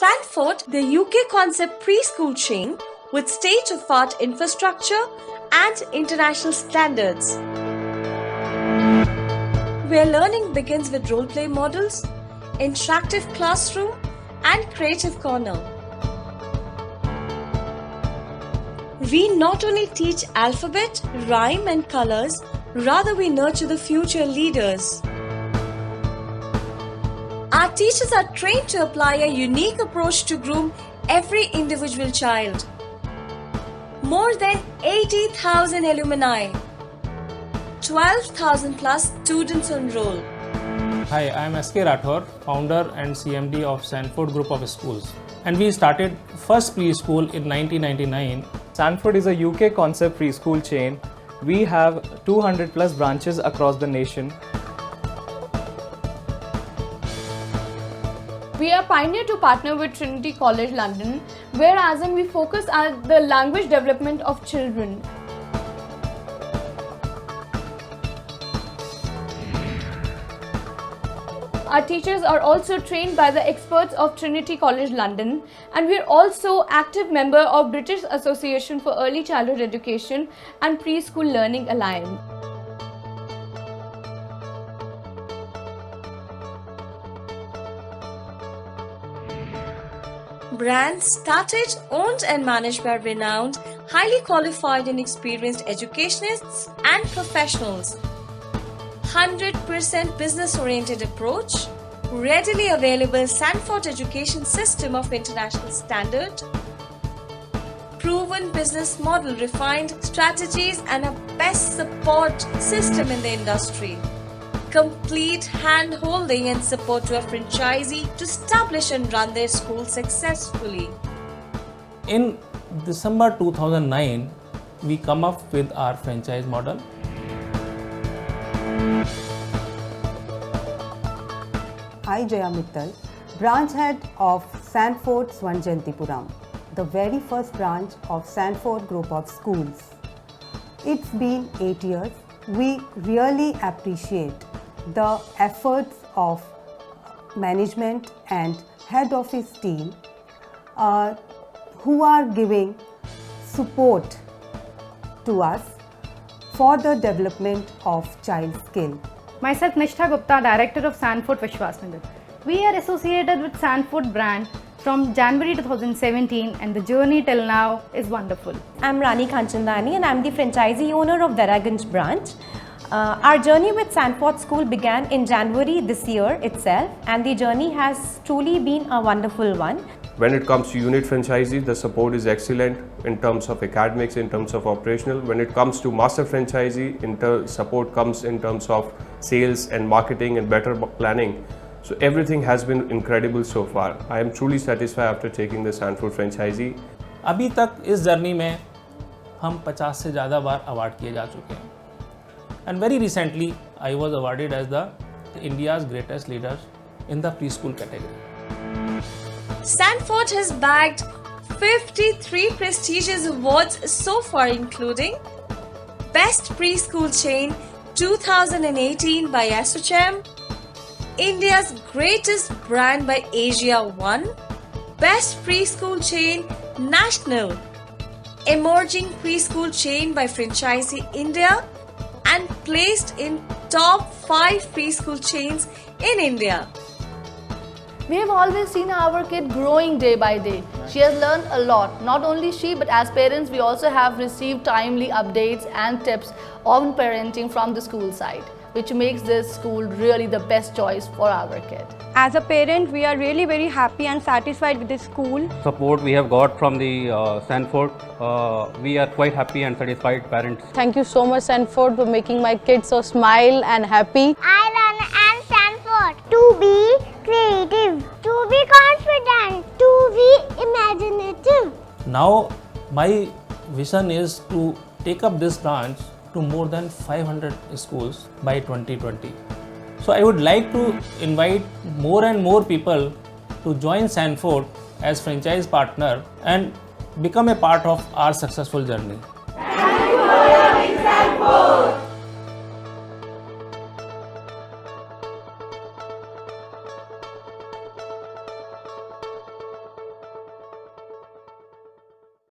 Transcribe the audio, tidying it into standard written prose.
Sanford, the UK concept preschool chain with state-of-art infrastructure and international standards, where learning begins with role-play models, interactive classroom and creative corner. We not only teach alphabet, rhyme and colors, rather we nurture the future leaders. Our teachers are trained to apply a unique approach to groom every individual child. More than 80,000 alumni, 12,000 plus students on roll. Hi, I am S.K. Rathore, founder and CMD of Sanford Group of Schools. And we started first preschool in 1999. Sanford is a UK concept preschool chain. We have 200 plus branches across the nation. We are pioneer to partner with Trinity College London, whereas we focus on the language development of children. Our teachers are also trained by the experts of Trinity College London, and we are also active member of British Association for Early Childhood Education and Preschool Learning Alliance. Brand started, owned and managed by renowned, highly qualified and experienced educationists and professionals. 100% business-oriented approach, readily available Sanford education system of international standard, proven business model, refined strategies and a best support system in the industry. Complete hand-holding and support to a franchisee to establish and run their school successfully. In December 2009, we come up with our franchise model. I, Jaya Mittal, branch head of Sanford Swanjantipuram, the very first branch of Sanford Group of Schools. It's been 8 years. We really appreciate the efforts of management and head office team who are giving support to us for the development of child skill. Myself Nishtha Gupta, Director of Sanford Vishwasnagar. We are associated with Sanford brand from January 2017 and the journey till now is wonderful. I'm Rani Kanchandani and I'm the franchisee owner of Daraganj branch. Our journey with Sanford School began in January this year itself, and the journey has truly been a wonderful one. When it comes to unit franchisees, the support is excellent in terms of academics, in terms of operational. When it comes to master franchisee, support comes in terms of sales and marketing and better planning. So everything has been incredible so far. I am truly satisfied after taking the Sanford franchisee. अभी तक इस journey में हम 50 से ज़्यादा बार award किए जा चुके हैं. And very recently, I was awarded as the India's greatest leaders in the preschool category. Sanford has bagged 53 prestigious awards so far, including Best Preschool Chain 2018 by ASSOCHAM, India's Greatest Brand by Asia 1, Best Preschool Chain National, Emerging Preschool Chain by Franchisee India, and placed in top 5 preschool chains in India. We have always seen our kid growing day by day. She has learned a lot. Not only she, but as parents, we also have received timely updates and tips on parenting from the school side, which makes this school really the best choice for our kid. As a parent, we are really very happy and satisfied with this school. Support we have got from the Sanford, we are quite happy and satisfied parents. Thank you so much Sanford for making my kids so smile and happy. I learn at Sanford to be creative, to be confident, to be imaginative. Now my vision is to take up this branch to more than 500 schools by 2020. So I would like to invite more and more people to join Sanford as franchise partner and become a part of our successful journey. Thank you for loving Sanford.